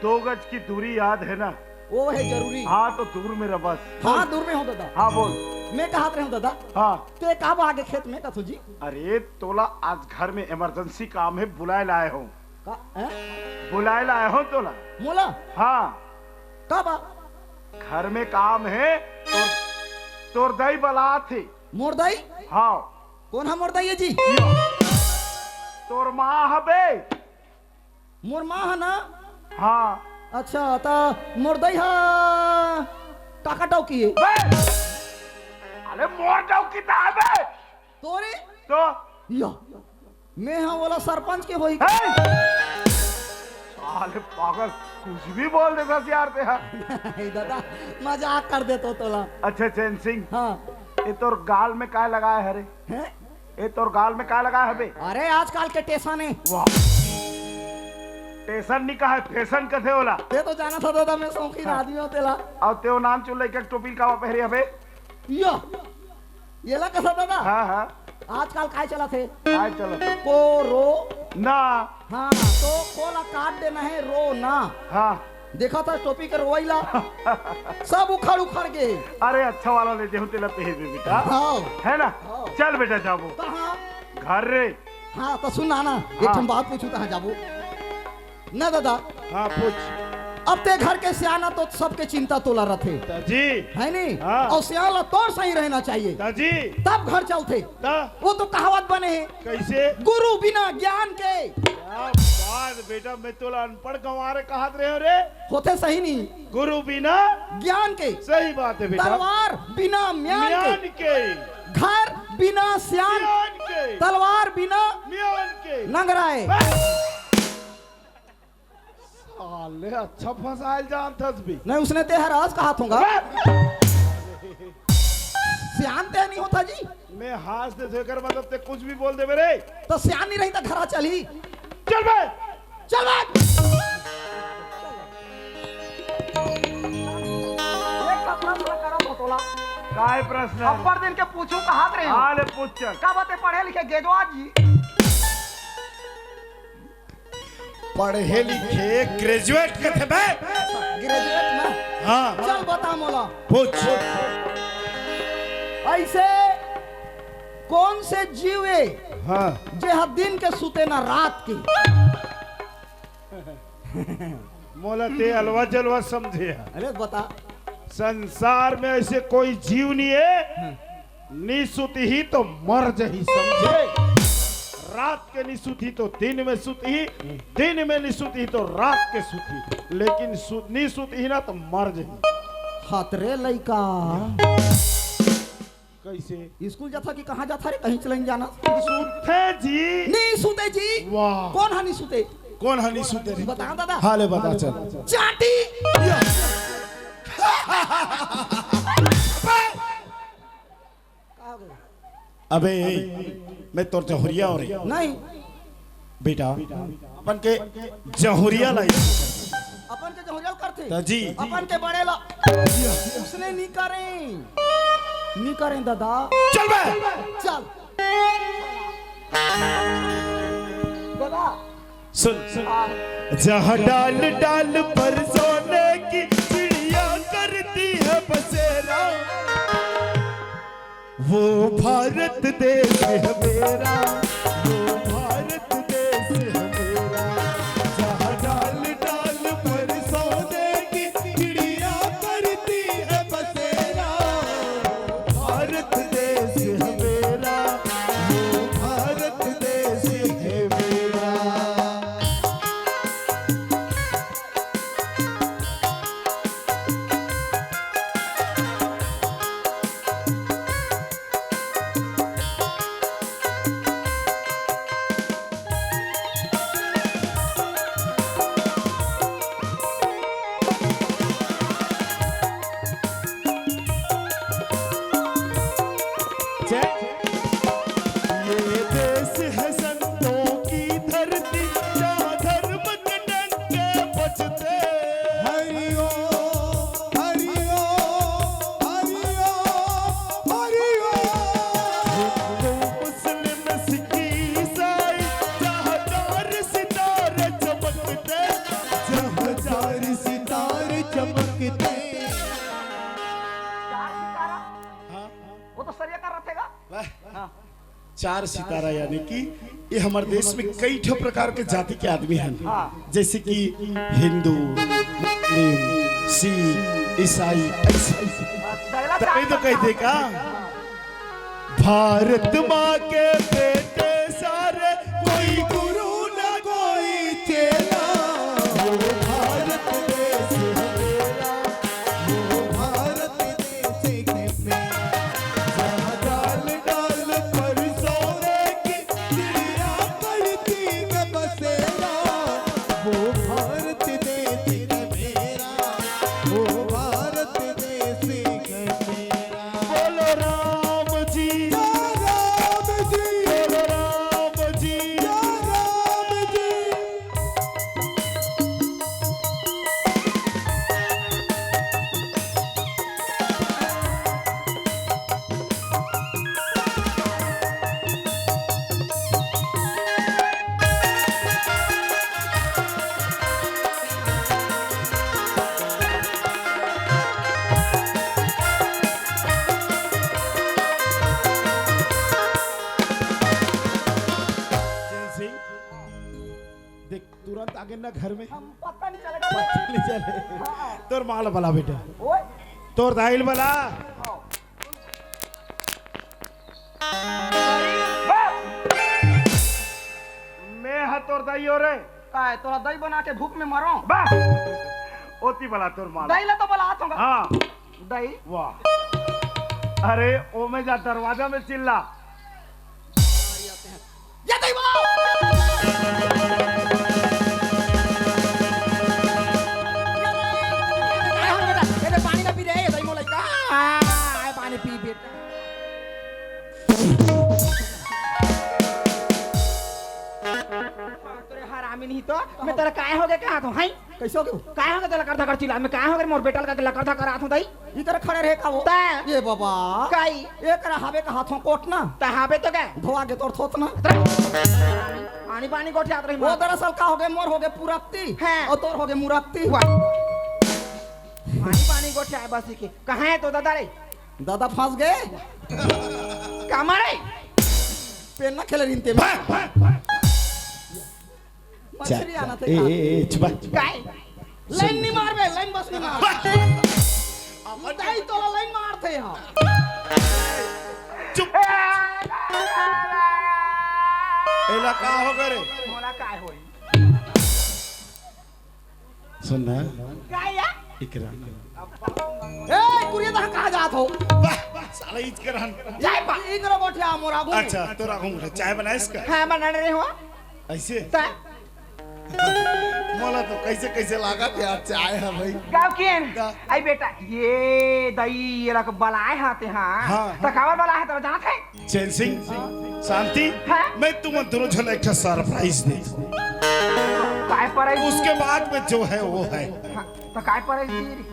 2 गज की दूरी याद है ना? वो है जरूरी। हाँ तो दूर में रह बस। हाँ दूर में हूँ दादा। हाँ बोल। मैं कहा रहे हूँ दादा। हाँ ते कब आगे खेत में कथू जी? अरे तोला आज घर में इमरजेंसी काम है, बुलाए लाए हूँ। का हैं? बुलाए लाए हूँ तोला। मोला हाँ कब आ? घर में काम है। तोर दई बला थे। मोरदाई? हाँ कौन है मोरदाई है जी? तोर माँ हबे। मोर माँ है ना? हाँ अच्छा तो मोरदाई हा टाका टाव की है। अरे मोर जाओ कितना हबे तोरे तो या मैं हाँ वाला सरपंच के होई। साले पागल कुछ भी बोल देगा यार ते। हाँ दादा मजाक कर दे तो तोला। अच्छा चैन सिंह, हाँ ये तोर गाल में काय लगाया है रे? हैं? ये तोर गाल में काय लगाया है बे? अरे आजकल के टेशन है। वाह टेशन नहीं कहा है, फैशन कथे होला। ते तो जाना था दादा मैं शौकीन आदमी हूँ तेला। और तेो नाम चुन लेके टोपी का पहरी हबे। यो ये ला कैसा दादा? हाँ हाँ आजकल काय चला थे? आए चलो को रो ना। हाँ तो कोला काट देना है रो ना। हाँ देखा था टोपी के रोईला सब उखड़ उखड़ गए। अरे अच्छा वाला ले जाऊँ तेला पहन दे बेटा, हाँ है ना? हाँ। चल बेटा जाबो कहाँ? घर रे। हाँ तो सुना ना एक हाँ। ठम बात पूछू कहाँ जाबू ना दादा? हाँ पूछ अब ते घर के सियाना तो सबके चिंता तोला रथे जी। है नहीं? हाँ। और सियाला तो सही रहना चाहिए जी तब घर चलते। ता वो तो कहावत बने हैं कैसे? गुरु बिना ज्ञान के। क्या बात बेटा, मैं तो अनपढ़ गंवारे कहत रहे हो रे। होते सही नहीं गुरु बिना ज्ञान के। सही बात है बेटा। तलवार बिना म्यान म्यान के। के घर बिना सियान। म्यान के तलवार बिना म्यान के नंगराए। साले अच्छा फसाइल जानथस भी। नहीं उसने ते हरास कहा थूंगा। सियान ते नहीं होता जी। मैं हाथ से देकर मतलब ते कुछ भी बोल दे मेरे। तो सियान नहीं रही तो घरा चली। चल बे चल भाग। काय प्रश्न है? अब्बर दिन के पूछूं कहा रहे हो? हाल पूछ चल। का बातें पढ़े लिखे गेजवा जी? पढ़े लिखे ग्रेजुएट के थे बे। ग्रेजुएट ना? हाँ चल बता मोला पूछ। ऐसे कौन से जीवे हाँ जे हर दिन के सुते ना रात की? मोला ते अलवा जलवा समझे। अरे बता। संसार में ऐसे कोई जीव नहीं है नी सुती ही तो मर जही, समझे? रात के नी सुती तो दिन में सुती, दिन में नी सुती तो रात के सुती, लेकिन नी सुती ही ना तो मर जही। खतरे लइका कैसे? स्कूल जाता कि कहाँ जाता रे? कहीं चलेंगे जाना? सुते जी। नहीं सुते जी। वाह कौन है नहीं सुते? कौन हनी सुते रे? बता दादा। हाले बता चल। चाटी। अबे मैं तोर जहुरिया हो रही नहीं बेटा, अपन के जहुरिया लाई अपन के जहुरिया करते जी। अपन के बड़े ला उसने नहीं करें दादा। चल बे चल दादा सुन। जहाँ डाल डाल पर सोने की चिड़िया करती है बसेरा, वो भारत देश है मेरा, वो भारत देश है मेरा। जहाँ डाल डाल पर सोने की चिड़िया करती है बसेरा, भारत देश है मेरा, वो भारत देश है मेरा। 4 सितारा यानी कि ये हमारे देश में कई ठो प्रकार के जाति के आदमी हैं, जैसे कि हिंदू, मुस्लिम, सिख, ईसाई। तभी तो कहते का भारत माँ के बेटे सारे, कोई गुरु न कोई चेला। भारत देश मेरा, भारत देश मेरा, जहाँ डाल डाल पर सोने की चिड़िया पड़ती में बसेरा। वो भारत देश मेरा, वो भारत देश मेरा। बोलो राम जी, राम जी, बोलो राम जी, राम जी। देख तुरंत आगे ना घर में पता नहीं चलेगा। पता नहीं चले। तोर माल बला बेटा, ओए तोर दाइल बला। मैं हा तोर दाई हो रे। काय तोरा दही बना के भूख में मरो। बा ओती बला तोर माल। दही ला तो बोला हाथ होगा। हाँ दही वाह। अरे ओ में जा दरवाजा में चिल्ला। ये दही बना। पानी का पी रहे दही मोलाई का पानी पी बेटा। तेरे हरामी नहीं तो मैं तेरा काय हो गया क्या हाथ हाई कैसे हो गया काय हो गया तेरा करधा कर चिल्ला मैं काय हो गया मोर बेटा का करधा कर हाथ दई इधर खड़े रहे का वो ये बाबा काई ये करा हावे का हाथों कोट ना ता हावे तो क्या धोआ के तोर थोत ना पानी पानी कोट याद रही वो दरअसल का हो गया मोर हो गया पुराती और तोर हो गया मुराती। पानी पानी कोट है बस के कहां है तो दादा रे दादा फंस गए कमारे पेन ना खेले रिंते में मछली आना थे ए चुप। काय लाइन नहीं मार बे लाइन बस नहीं मार मुदाई तो लाइन मारते हां चुप। एला का हो करे मोला काय होई सुन ना काय या इकरा ए कुरिया दा कहां जात हो साला इज करन जाय पा इधर बैठा मोर आगू। अच्छा तोरा घूम चाय बना इसका। हां बना रहे हो ऐसे ता मोला तो कैसे कैसे लागा यार चाय है भाई। गाँव केन आई बेटा ये दही ये रख बलाए हाथे हां तकावर बला है तो जानत है चैन सिंह शांति मैं तुम दोनों झले एक सरप्राइज दे काय पर उसके बाद में जो है वो है। तो काय पर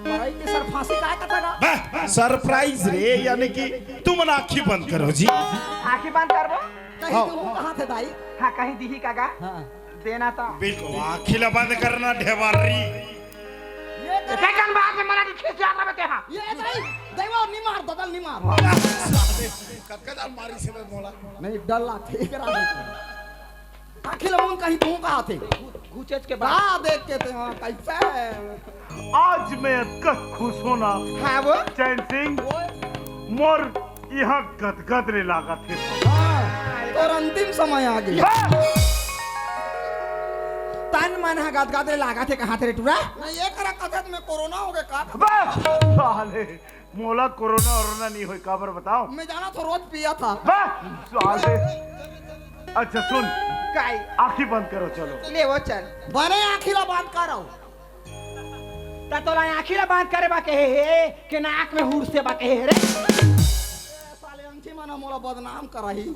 मरई के सर फांसी काय कथा सरप्राइज रे यानी कि तुम ना आँखी बंद करो जी। आंखें बंद करबो कहीं तू कहां थे दाई हां कहीं दिही कागा हां देना था बिल्कुल आँखी बंद करना ढेबारी ये देखन बाद में मना की खींच जात रहे हां ये दाई देवा नहीं मार बदल नहीं मार कटकदार मारी से मोला नहीं डर ला ठीक करा दे आखिर हम कहीं तू कहां थे घुचेच के बाद देख के थे हां कैसे आज मैं कस खुश होना हां वो चैन सिंह मोर यहाँ गदगद रे लागा थे और अंतिम समय आ गया तन मन है गदगद रे लागा थे कहां थे टूरा नहीं ये करा कथत में कोरोना हो गया का साले मोला कोरोना वरोना नहीं होई काबर बताओ मैं जाना तो रोज पिया था साले। अच्छा सुन काय आँखी बंद करो चलो ले वो चल बने आखिला बंद करो ता तोला आखिला बंद करे बा के हे के नाक में हुर से बा के रे साले अंची मना मोला बदनाम कराही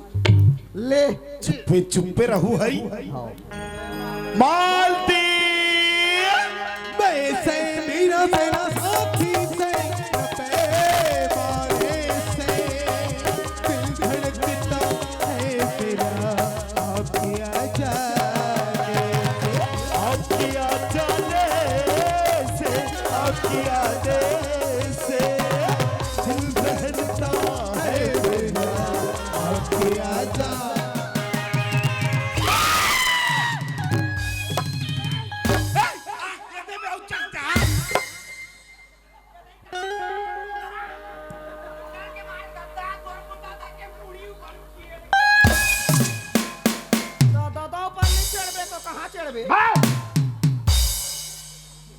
ले चुप्पे रहू हई मालती वैसे मेरा मेरा साथी से बारे से दिल धड़कता है मेरा आपकी आजाने से आपकी यादें से दिल धड़कता है मेरा आपकी आजा कहाँ चढ़बे बस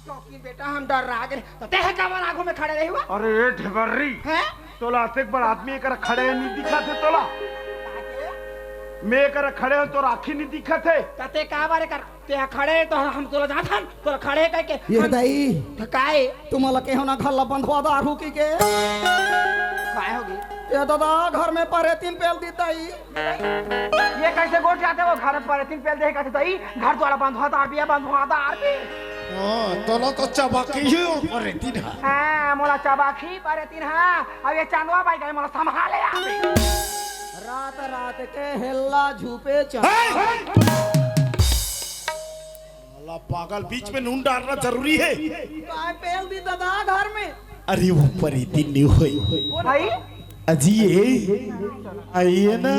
चौकी बेटा हम डर रहा गए तो तेह कामन आगू में खड़े रही हुआ अरे ये ढबर्री हैं तोला एक बार आदमी कर खड़े नहीं दिखा थे तोला मैं कर खड़े हो तो आखी नहीं दिखा थे तते का बारे कर ते खड़े तो हम तोला जात हम तोला खड़े कह के ये दाई काए तुम्हाला के होना घर बंधवा दारू की के काय होगी ये दादा घर में परे 3 पेल दी दाई ये कैसे गोट जाते वो घर पर 3 पेल दे कैसे दई घर तोला बंधवा दार बिया बंधवा दार भी तोला तो चबाकी ही ऊपर तीन हां मोला चबाखी पर 3 हां अब ये चांदवा भाई गए मोला संभाले आवे रात रात के हेल्ला झूपे चल अल्लाह पागल बीच में नून डालना जरूरी है काय पेल दी दादा घर में अरे ऊपर ही दिन नहीं हुई भाई अजी आइए ना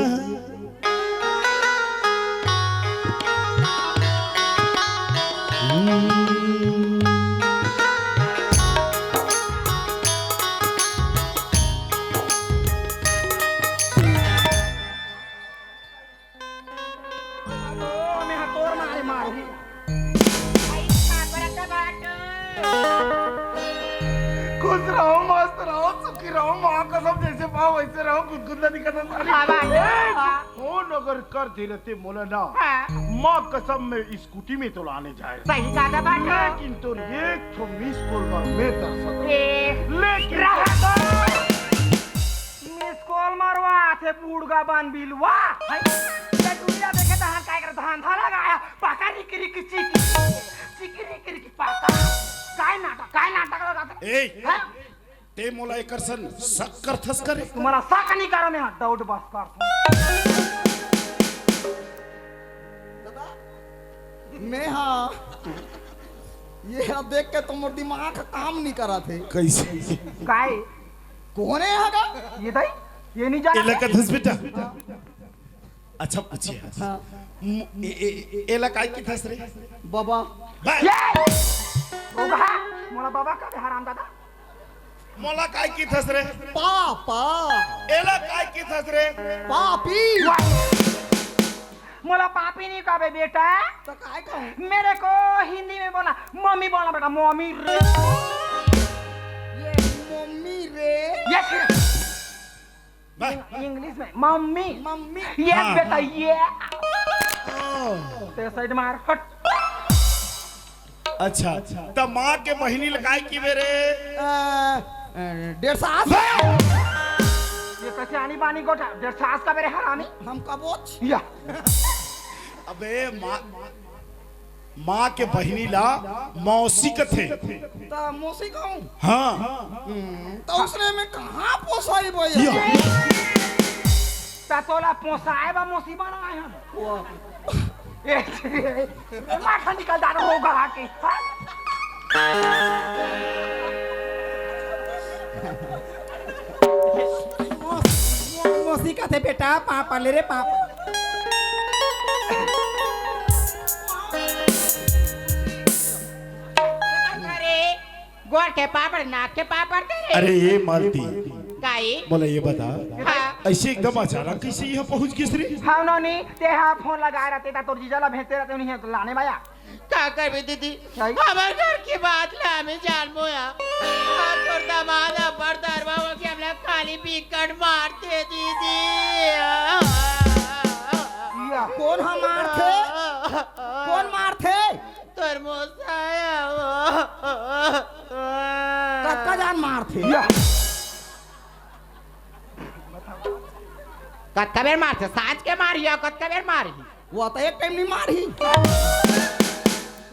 मैं तोर मारे मारू खुश रहो मस्त रहो सुखी रहो माँ कसम जैसे पाओ वैसे रहो गुदगुदा नहीं करना फोन अगर कर दे रहते मोला ना माँ कसम में स्कूटी में तो लाने जाए सही कहा बात लेकिन तो एक तो मिस कॉल पर मैं तरसा लेकिन मिस कॉल मारवा थे बूढ़गा बन बिलवा ये दुनिया देखे धान काय कर धान था लगाया पाका रिकरी की चिकी पाका काय नाटक लगाता ए ते मोला एकर सन सक्कर थस करे तुम्हारा साक नहीं करो मैं डाउट बस कर मैं हाँ ये अब देख के तुम दिमाग काम नहीं करा थे कैसे काय कौन है यहाँ का ये दई ये नहीं जाना एला का थस बेटा अच्छा पूछिए हाँ एला काय की थस रे बाबा ये ओगा मोला बाबा का हराम दादा मोला काय की थस रे पापा एला काय की थस रे पापी मोला पापी नहीं कहे बेटा तो काय कहूँ मेरे को हिंदी में बोला मम्मी बोलना बेटा मम्मी रे ये मम्मी रे यस बा इंग्लिश में मम्मी मम्मी ये हाँ, बेटा हाँ। ये ते साइड मार हट अच्छा तो माँ के बहिनी लगाई की मेरे 1.5 साल ये कैसे आनी बानी गोटा 1.5 साल का मेरे हरामी हम कबोच या अबे माँ के बहिनी ला मौसी का थे तो मौसी कहूँ हाँ तो उसने में कहाँ पोसाई भैया या। तोला पोसाए बा मौसी बनाए हम ए माथा निकल जा रहा होगा आके मौसी का थे बेटा पापा ले रे पापा गोर के पापड़ नाक के पापड़ तेरे अरे ये मालती काई बोला ये बता हाँ ऐसे एकदम अचानक कैसे यहाँ पहुँच गई रे हाँ नोनी ते हाँ फोन लगा रहते ता तोर जीजा ला भेजते रहते उन्हें तो लाने भाया का करबे दीदी क्या? हमार घर की बात ला हमें जान मोया तोर दामाद अबर दरवा के हमला खाली बिकट मारते दीदी कौन हम मार थे कौन मार थे तोर मोसाया कक्का जान मार थे कत्का बेर मारते साँझ के मारिया कत्का बेर मारी वो तो एक टाइम नहीं मार ही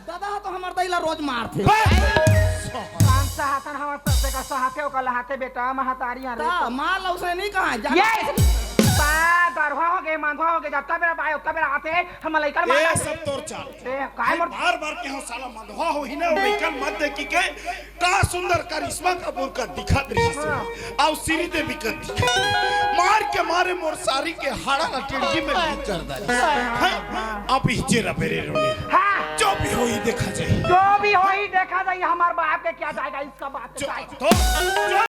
दादा तो हमार दैला रोज मार थे काम सहातन हमार सबसे का सहाते ओ कल हाथे बेटा महतारी आ ता मार ला उसने नहीं कहा जा ये बा दरवा हो गए मांधवा हो गए जब तक मेरा भाई उतना मेरा हाथे हम लइकर मार ये सब तोर चाल ए काय मर बार बार के हो साला मधवा हो ही ना वेकल मत देखी के का सुंदर करिश्मा कपूर का दिखा दे आओ सीरी देवी का दिखा मार के मारे मोर सारी के हाड़ा ना टिड़की में बीत कर दे अब हिचे रबेरे रोने हां जो भी हो ही देखा जाए जो भी हो ही देखा जाए हमारे बाप के क्या जाएगा इसका बात तो